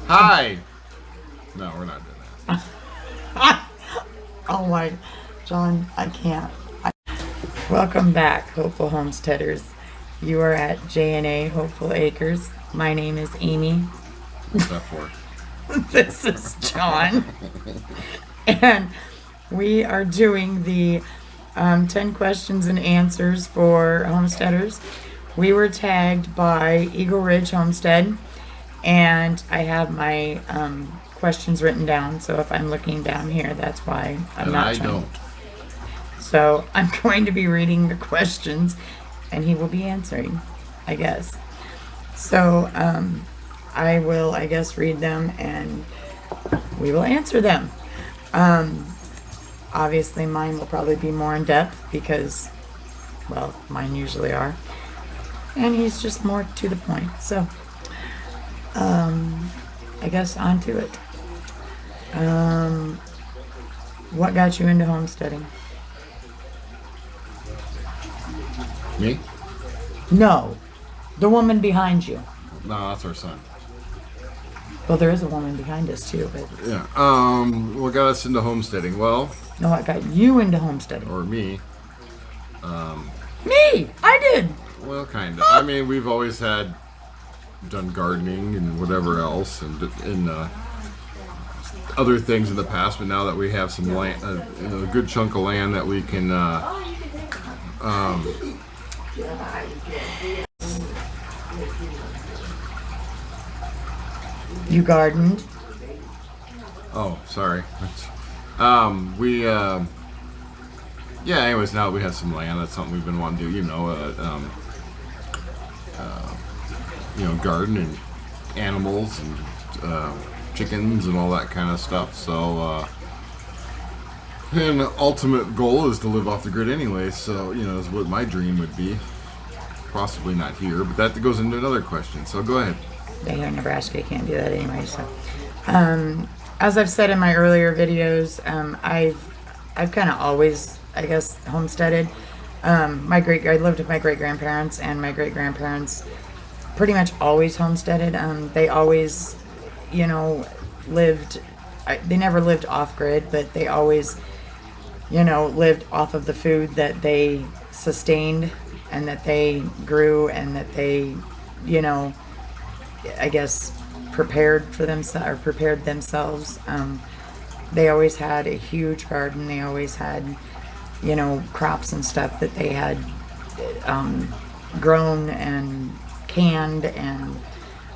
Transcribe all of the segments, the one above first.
Hi. No, we're not doing that. Oh my, John, I can't. Welcome back, Hopeful Homesteaders. You are at J&A Hopeful Acres. My name is Amy. What's that for? This is John. And we are doing the 10 questions and answers for homesteaders. We were tagged by Eagle Ridge Homestead, and I have my questions written down. So if I'm looking down here, that's why I'm And not I trying. don't. So I'm going to be reading the questions, and he will be answering, I guess. So I will, I guess, read them, and we will answer them. Obviously, mine will probably be more in depth because, well, mine usually are. And he's just more to the point. So, I guess on to it. What got you into homesteading? Me? No, the woman behind you. No, that's our son. Well, there is a woman behind us too, but Yeah. What got us into homesteading? Well, no, what got you into homesteading? or me. Me! I did! Well, kind of. I mean, we've always done gardening and whatever else, and other things in the past. But now that we have some land, a good chunk of land that we can. You gardened. Oh, sorry. Yeah. Anyways, now that we have some land, that's something we've been wanting to do. Garden and animals and chickens and all that kind of stuff. So, and the ultimate goal is to live off the grid anyway. So, is what my dream would be. Possibly not here, but that goes into another question. So go ahead. Here in Nebraska, you can't do that anyway. So, as I've said in my earlier videos, I've kind of always, I guess, homesteaded. I lived with my great grandparents, and my great grandparents pretty much always homesteaded. They always, lived. They never lived off grid, but they always, lived off of the food that they sustained and that they grew and that they, I guess, prepared themselves. They always had a huge garden. They always had, crops and stuff that they had grown and canned and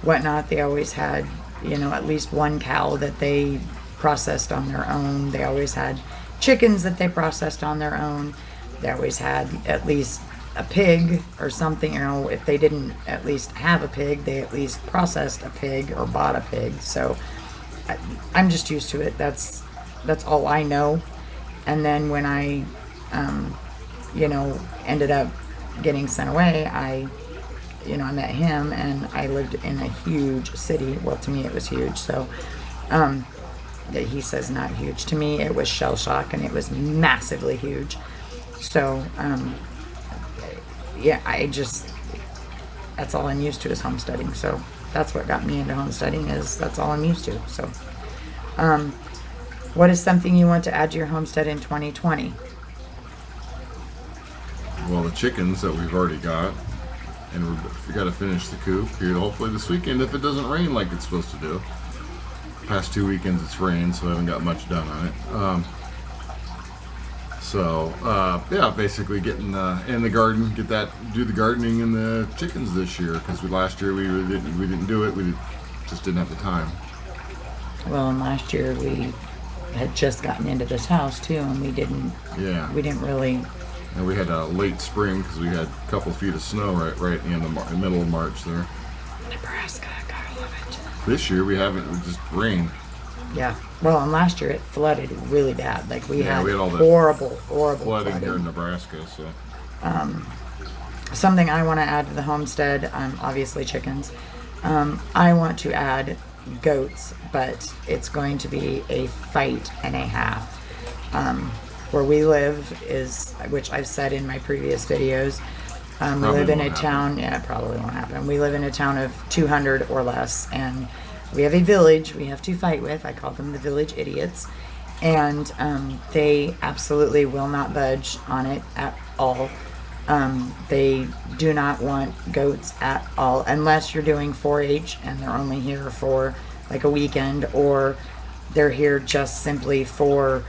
whatnot. They always had, at least one cow that they processed on their own. They always had chickens that they processed on their own. They always had at least a pig or something. If they didn't at least have a pig, they at least processed a pig or bought a pig. So I'm just used to it. That's all I know. And then when I ended up getting sent away, I met him, and I lived in a huge city. Well, to me it was huge. So he says not huge. To me it was shell shock, and it was massively huge. So yeah, that's all I'm used to is homesteading. So that's what got me into homesteading, is that's all I'm used to. So what is something you want to add to your homestead in 2020? Well, the chickens that we've already got, and we got to finish the coop here hopefully this weekend if it doesn't rain like it's supposed to do. Past 2 weekends it's rained, so I haven't got much done on it. Yeah, basically getting in the garden, do the gardening and the chickens this year, because last year we didn't do it. Just didn't have the time. Well, and last year we had just gotten into this house too, and we didn't really. And we had a late spring because we had a couple feet of snow right at the end of the middle of March there. Nebraska, gotta love it. This year we haven't. It just rained. Yeah. Well, and last year it flooded really bad. Like we had all that horrible flooding here in Nebraska. So something I want to add to the homestead, obviously chickens. I want to add goats, but it's going to be a fight and a half. Where we live which I've said in my previous videos, we live in a town. Yeah, it probably won't happen. We live in a town of 200 or less, and we have a village we have to fight with. I call them the village idiots. And they absolutely will not budge on it at all. They do not want goats at all, unless you're doing 4-H and they're only here for like a weekend, or they're here just simply for,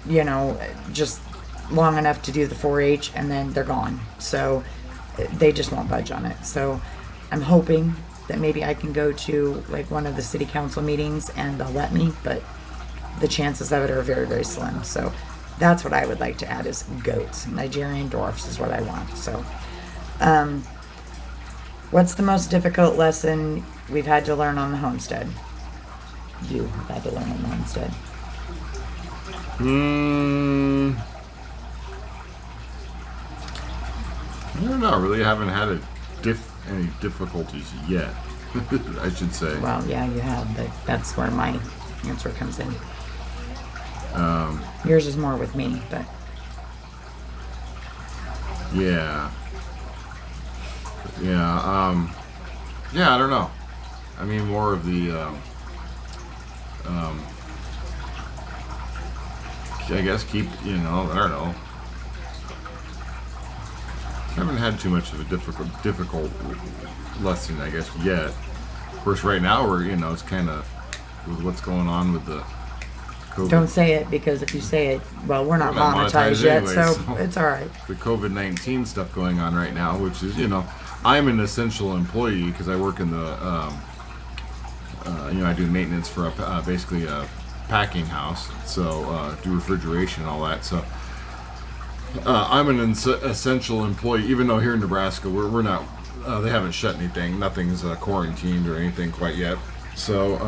you know, just long enough to do the 4-H and then they're gone. So they just won't budge on it. So I'm hoping that maybe I can go to like one of the city council meetings and they'll let me, but the chances of it are very, very slim. So that's what I would like to add is goats. Nigerian dwarfs is what I want. So what's the most difficult lesson we've had to learn on the homestead? You have had to learn on the homestead. I don't know. Really, I haven't had any difficulties yet. I should say. Well, yeah, you have, but that's where my answer comes in. Yours is more with me, but yeah, I don't know. I mean, more of the I guess keep, I don't know. I haven't had too much of a difficult lesson, I guess, yet. Of course, right now we're, it's kind of with what's going on with the COVID. Don't say it, because if you say it, well, we're not monetized yet, anyway, so it's all right. The COVID-19 stuff going on right now, which is, I'm an essential employee because I work in the, I do maintenance for basically a packing house, so do refrigeration and all that. So I'm an essential employee, even though here in Nebraska we're not. They haven't shut anything. Nothing's quarantined or anything quite yet. So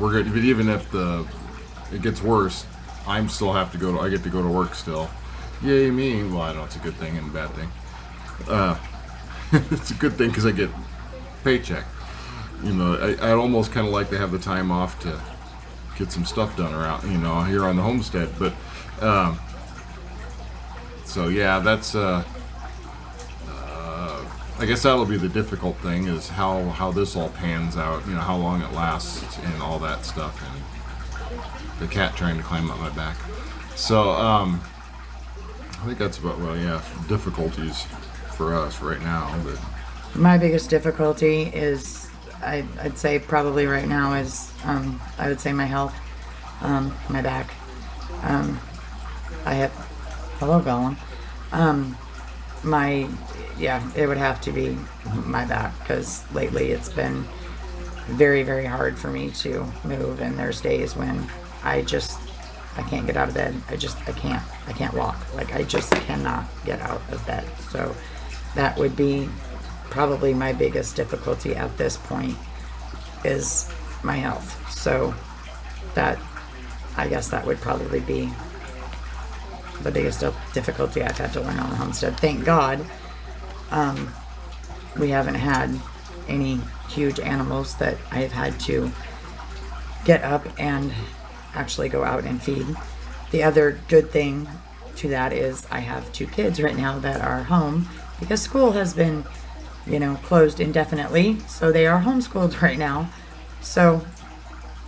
we're good. But even if it gets worse, I get to go to work still. Yay me! Well, I know it's a good thing and a bad thing. It's a good thing because I get paycheck. I'd almost kind of like to have the time off to get some stuff done around, here on the homestead. But so yeah, that's. I guess that'll be the difficult thing, is how this all pans out, how long it lasts and all that stuff, and the cat trying to climb up my back. So I think that's about, difficulties for us right now. But My biggest difficulty is, I'd say probably right now is, I would say my health, my back. I have, hello Gollum. It would have to be my back, because lately it's been very, very hard for me to move, and there's days when I can't get out of bed. I can't walk. Like, I just cannot get out of bed. So that would be probably my biggest difficulty at this point, is my health. So I guess that would probably be the biggest difficulty I've had to learn on the homestead. Thank God we haven't had any huge animals that I've had to get up and actually go out and feed. The other good thing to that is I have 2 kids right now that are home because school has been, closed indefinitely, so they are homeschooled right now. So,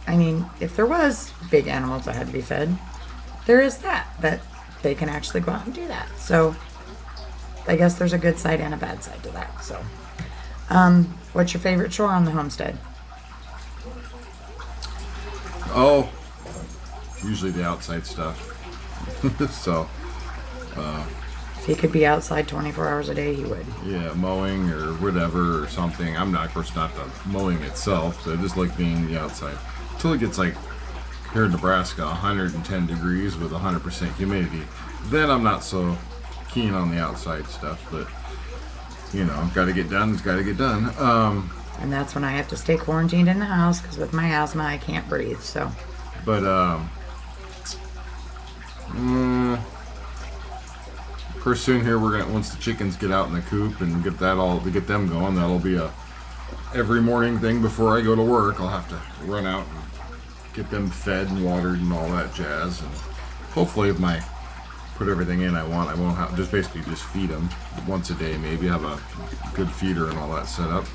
I mean, if there was big animals that had to be fed, there is that they can actually go out and do that. So I guess there's a good side and a bad side to that. So what's your favorite chore on the homestead? Oh, usually the outside stuff. So If he could be outside 24 hours a day, he would. yeah, mowing or whatever or something. I'm not, of course, not the mowing itself, but I just like being the outside until it gets like here in Nebraska 110 degrees with 100% humidity. Then I'm not so keen on the outside stuff, but got to get done. It's got to get done. And that's when I have to stay quarantined in the house, because with my asthma I can't breathe. So But of course, soon here once the chickens get out in the coop and get them going, that'll be a every morning thing before I go to work. I'll have to run out and get them fed and watered and all that jazz. And hopefully, if my put everything in I want. I won't have just basically just feed them once a day, maybe have a good feeder and all that set up.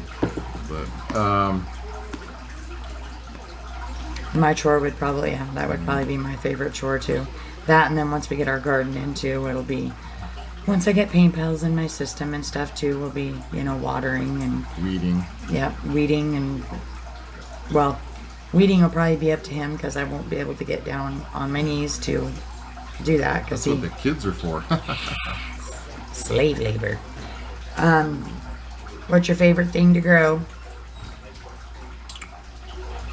But my chore would probably that would probably be my favorite chore too. That, and then once we get our garden into, it'll be, once I get paint pals in my system and stuff too, we'll be, you know, watering and weeding. Yeah, weeding, and well, weeding will probably be up to him because I won't be able to get down on my knees to do that because That's what the kids are for. slave labor. What's your favorite thing to grow?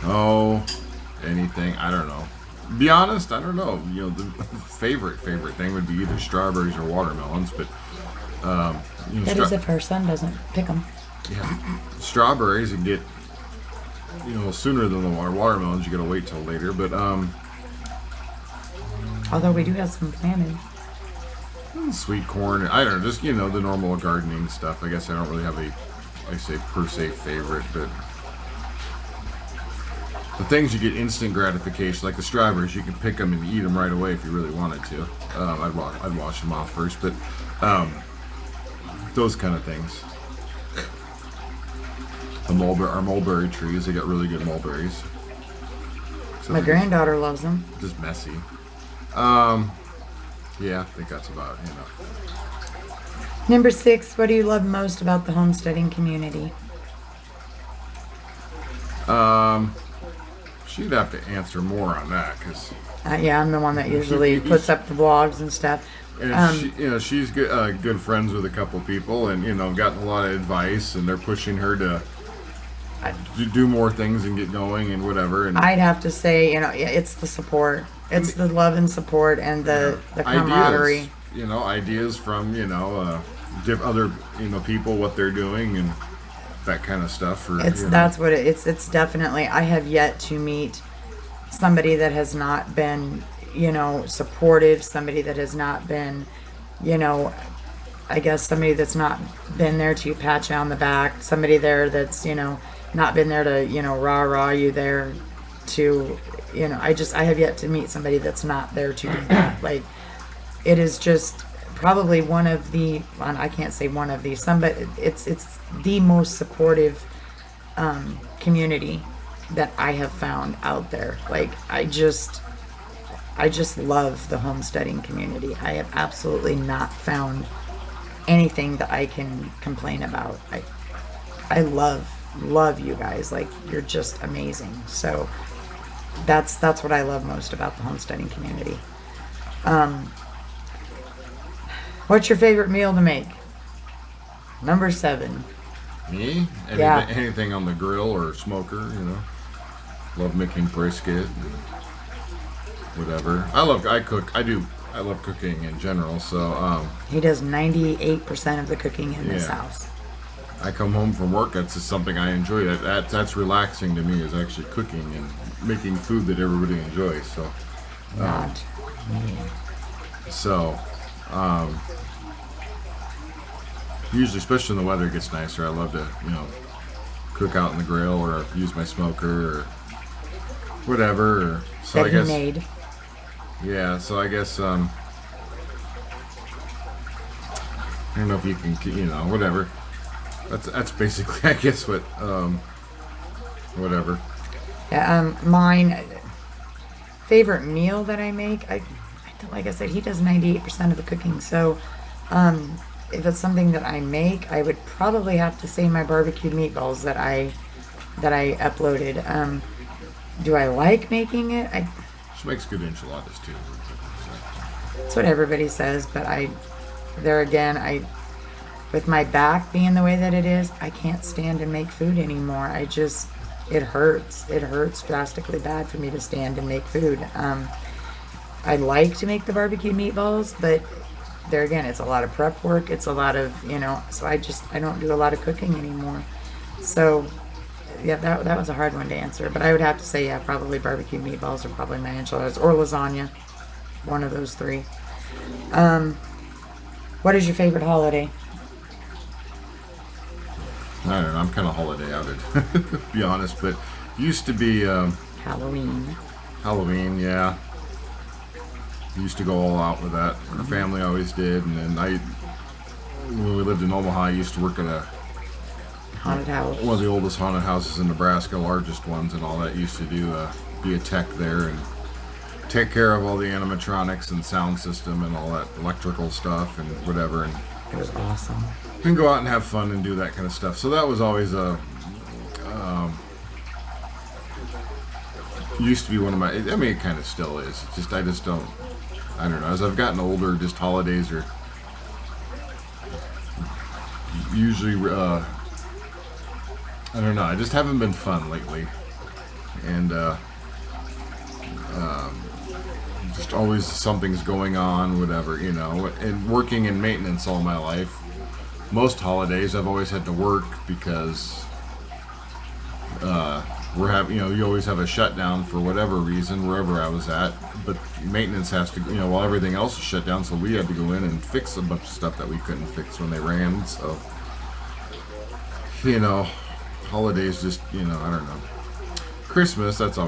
Oh, anything. I don't know. Be honest, I don't know. You know, the favorite thing would be either strawberries or watermelons, but you know, That is if our son doesn't pick them. yeah, strawberries you get, you know, sooner than the watermelons. You gotta wait till later, but Although we do have some planted. sweet corn. I don't know, just, you know, the normal gardening stuff. I guess I don't really have a, I say per se favorite, but the things you get instant gratification, like the strawberries, you can pick them and eat them right away if you really wanted to. I'd wash them off first, but those kind of things. Our mulberry trees, they got really good mulberries. So My granddaughter loves them. just messy. Yeah, I think that's about, you know. Number 6, what do you love most about the homesteading community? She'd have to answer more on that, because Yeah, I'm the one that usually puts up the vlogs and stuff. she, you know, she's good friends with a couple people, and, you know, gotten a lot of advice, and they're pushing her to do more things and get going and whatever. And I'd have to say, you know, it's the support. It's the love and support and the camaraderie. ideas, you know, ideas from, you know, other, you know, people, what they're doing and that kind of stuff. Or, It's you know. that's what it's definitely. I have yet to meet somebody that has not been, you know, supportive. Somebody that has not been, you know, I guess somebody that's not been there to pat you on the back. Somebody there that's, you know, not been there to, you know, rah you there to, you know. I have yet to meet somebody that's not there to do that. Like, it is just probably one of the, well, I can't say one of these, it's the most supportive community that I have found out there. Like, I just love the homesteading community. I have absolutely not found anything that I can complain about. I love you guys. Like, you're just amazing. So that's what I love most about the homesteading community. What's your favorite meal to make? Number 7. Me? Yeah. Anything on the grill or smoker, you know. Love making brisket, and whatever. I love cooking in general, so He does 98% of the cooking in this Yeah. house. I come home from work, that's just something I enjoy. That's relaxing to me, is actually cooking and making food that everybody enjoys. So Not me. Usually, especially when the weather gets nicer, I love to, you know, cook out in the grill or use my smoker or whatever. Or, so That I he guess, made. yeah. So I guess I don't know if you can, you know, whatever. That's basically, I guess, what whatever. Yeah, mine favorite meal that I make. Like I said, he does 98% of the cooking. So, if it's something that I make, I would probably have to say my barbecued meatballs that I uploaded. Do I like making it? She makes good enchiladas too. That's what everybody says, but with my back being the way that it is, I can't stand and make food anymore. It hurts. It hurts drastically bad for me to stand and make food. I like to make the barbecued meatballs, but there again, it's a lot of prep work. It's a lot of, you know, so I don't do a lot of cooking anymore. So, yeah, that was a hard one to answer, but I would have to say, yeah, probably barbecued meatballs or probably my enchiladas or lasagna. One of those 3. What is your favorite holiday? I don't know. I'm kind of holiday outed, to be honest. But used to be Halloween. Halloween, yeah. used to go all out with that. Our family always did, and then when we lived in Omaha, I used to work at Haunted house. one of the oldest haunted houses in Nebraska, largest ones and all that. Used to be a tech there and take care of all the animatronics and sound system and all that electrical stuff and whatever, and It was awesome. go out and have fun and do that kind of stuff. So that was always used to be one of my. I mean, it kind of still is. I just don't. I don't know. As I've gotten older, just holidays are usually. I don't know. I just haven't been fun lately, and just always something's going on, whatever, you know. And working in maintenance all my life, most holidays I've always had to work because you always have a shutdown for whatever reason wherever I was at, but maintenance has to, while everything else is shut down, so we had to go in and fix a bunch of stuff that we couldn't fix when they ran. So holidays just, I don't know. Christmas, that's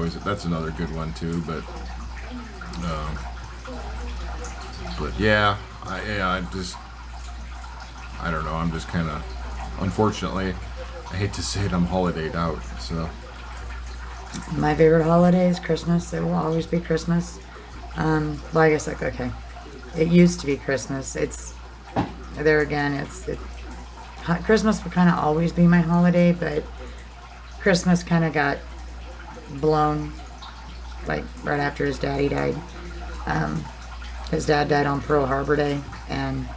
another good one too, but yeah, I don't know. I'm just kind of, unfortunately, I hate to say it, I'm holidayed out. So My favorite holiday is Christmas. It will always be Christmas. Well, I guess okay. It used to be Christmas. It's there again. Christmas would kind of always be my holiday, but Christmas kind of got blown like right after his daddy died. His dad died on Pearl Harbor Day, and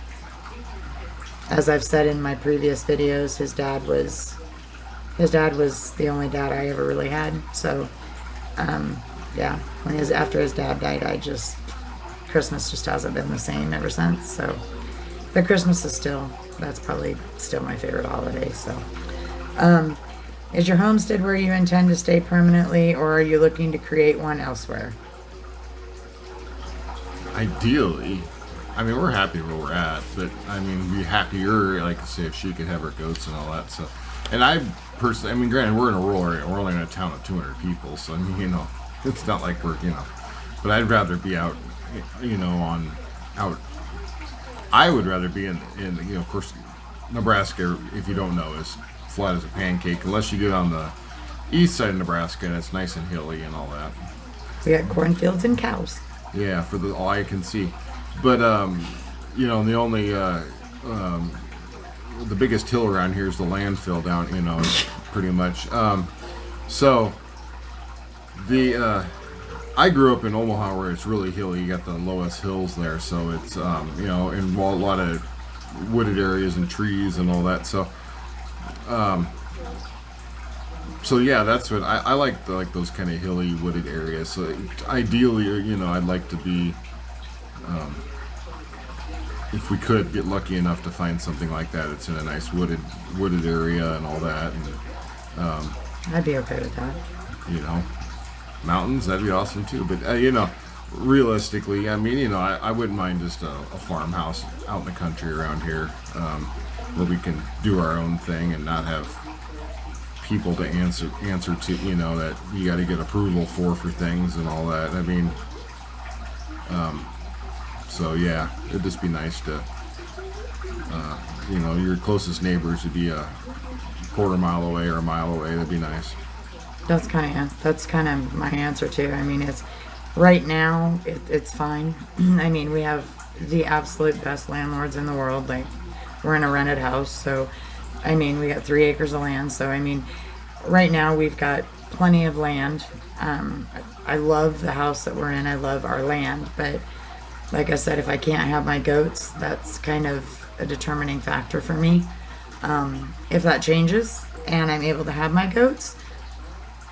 as I've said in my previous videos, his dad was the only dad I ever really had. So yeah, after his dad died, Christmas just hasn't been the same ever since. So, but Christmas that's probably still my favorite holiday. So, is your homestead where you intend to stay permanently, or are you looking to create one elsewhere? Ideally, I mean, we're happy where we're at, but I mean, be happier, like I say, if she could have her goats and all that stuff. And I personally, I mean, granted, we're in a rural area, we're only in a town of 200 people, so I mean, it's not like we're, but I'd rather be out, I would rather be in, of course, Nebraska, if you don't know, is flat as a pancake, unless you get on the east side of Nebraska and it's nice and hilly and all that. We got cornfields and cows. Yeah, for all I can see. But, the only, the biggest hill around here is the landfill down, pretty much. I grew up in Omaha where it's really hilly. You got the lowest hills there, so it's, and a lot of wooded areas and trees and all that. So yeah, that's what I like those kind of hilly wooded areas. So ideally, I'd like to be, if we could get lucky enough to find something like that, it's in a nice wooded area and all that. And I'd be okay with that. Mountains, that'd be awesome too. But realistically, I mean, I wouldn't mind just a farmhouse out in the country around here, where we can do our own thing and not have people to answer to, that you got to get approval for things and all that. I mean, so yeah, it'd just be nice to, your closest neighbors would be a quarter mile away or a mile away. That'd be nice. That's kind of my answer too. I mean, it's right now it's fine. I mean, we have the absolute best landlords in the world. Like, we're in a rented house, so I mean, we got 3 acres of land. So I mean, right now we've got plenty of land. I love the house that we're in. I love our land, but like I said, if I can't have my goats, that's kind of a determining factor for me. If that changes and I'm able to have my goats,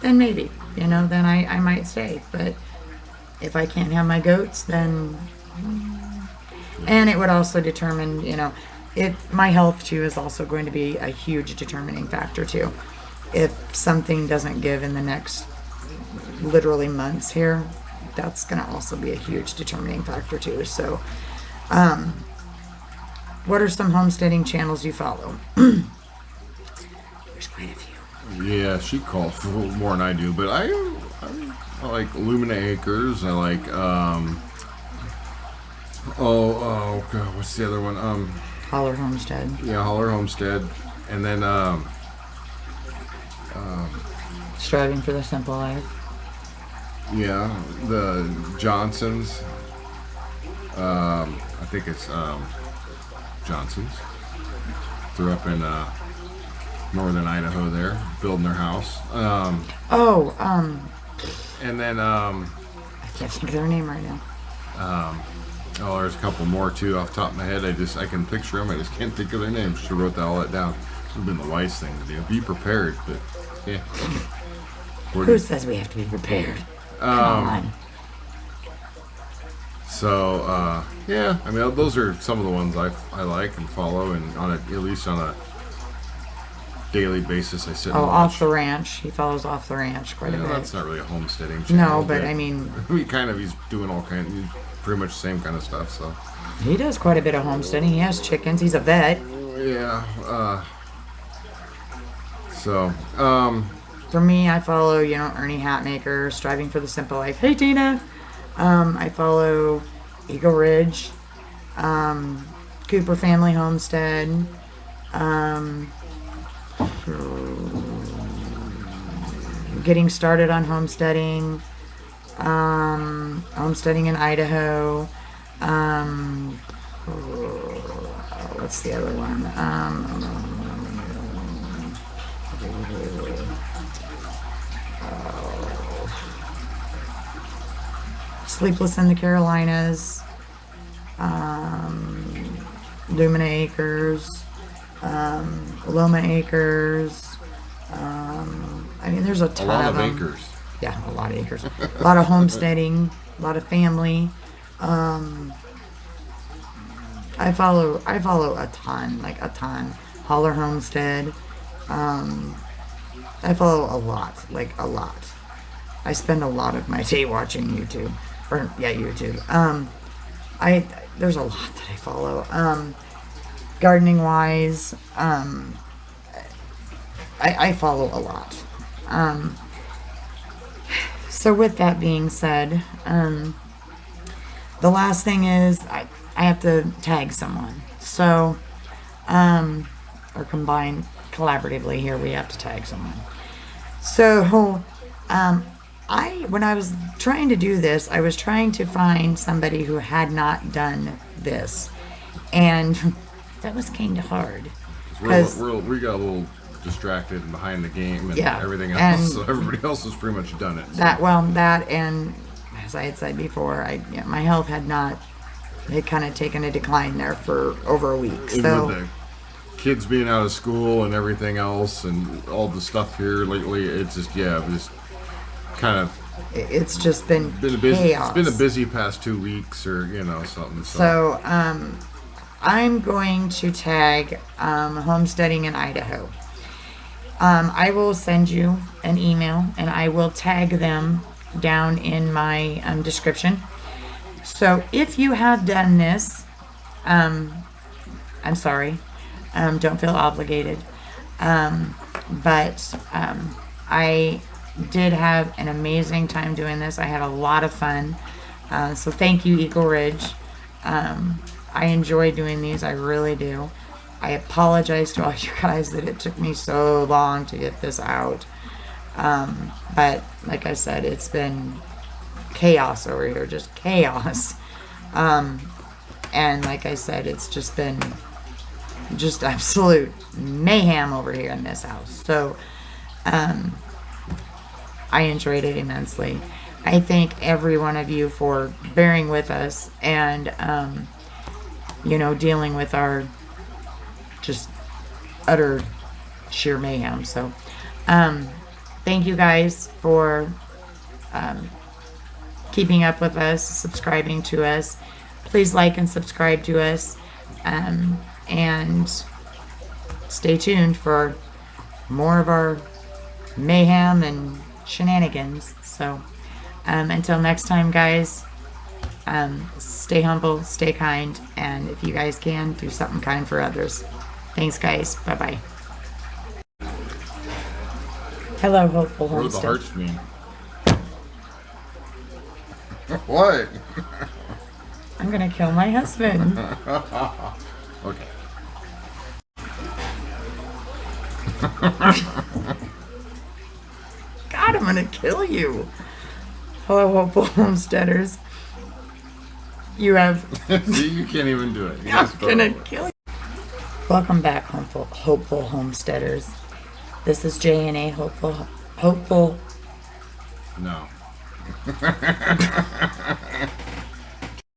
then maybe, then I might stay. But if I can't have my goats, then, and it would also determine, my health too is also going to be a huge determining factor too. If something doesn't give in the next literally months here, that's going to also be a huge determining factor too. So, what are some homesteading channels you follow? There's quite a few. Yeah, she calls for a little more than I do, but I like Lumina Acres. I like Oh, God, what's the other one? Holler Homestead. Yeah, Holler Homestead, and then Striving for the Simple Life. yeah, the Johnsons. I think it's Johnsons. They're up in northern Idaho there, building their house. And then I can't think of their name right now. oh, there's a couple more too off the top of my head. I can picture them. I just can't think of their names. She wrote all that down. This would have been the wise thing to do. Be prepared, but yeah. Who says we have to be prepared? Come on. So yeah, I mean those are some of the ones I like and follow, and at least on a daily basis I sit and watch. Off the Ranch. He follows Off the Ranch quite a bit. That's not really a homesteading channel. No, but I mean, he's doing all kinds, pretty much the same kind of stuff. So he does quite a bit of homesteading. He has chickens. He's a vet. yeah. For me, I follow, Ernie Hatmaker, Striving for the Simple Life. Hey, Tina. I follow Eagle Ridge, Cooper Family Homestead, Getting Started on Homesteading, Homesteading in Idaho. What's the other one? Sleepless in the Carolinas, Lumina Acres, Loma Acres. I mean, there's a ton a lot of of them. acres. Yeah, a lot of acres. A lot of homesteading, a lot of family. I follow a ton, like a ton. Holler Homestead. I follow a lot, like a lot. I spend a lot of my day watching YouTube. YouTube. There's a lot that I follow. Gardening wise, I follow a lot. So with that being said, the last thing is I have to tag someone. So, or combine collaboratively here, we have to tag someone. So, when I was trying to do this, I was trying to find somebody who had not done this, and that was kind of hard. We got a little distracted and behind the game and everything else, and so everybody else has pretty much done it. So. That and as I had said before, my health had kind of taken a decline there for over a week. And so with the kids being out of school and everything else, and all the stuff here lately, it's just kind of. It's just been a busy. chaos. It's been a busy past 2 weeks, or something. So I'm going to tag Homesteading in Idaho. I will send you an email, and I will tag them down in my description. So if you have done this, I'm sorry. Don't feel obligated. But I did have an amazing time doing this. I had a lot of fun. So thank you, Eagle Ridge. I enjoy doing these. I really do. I apologize to all you guys that it took me so long to get this out. But like I said, it's been chaos over here, just chaos. And like I said, it's just been just absolute mayhem over here in this house. So I enjoyed it immensely. I thank every one of you for bearing with us and dealing with our just utter sheer mayhem. So thank you guys for keeping up with us, subscribing to us. Please like and subscribe to us, and stay tuned for more of our mayhem and shenanigans. So until next time, guys, stay humble, stay kind, and if you guys can, do something kind for others. Thanks, guys. Bye-bye. Hello, Hopeful Homestead. What do the hearts mean? What? I'm gonna kill my husband. Okay. God, I'm gonna kill you. Hello, hopeful homesteaders. You have. See, you can't even do it. You I'm gotta start gonna over. kill you. Welcome back, hopeful homesteaders. This is J&A, hopeful. No.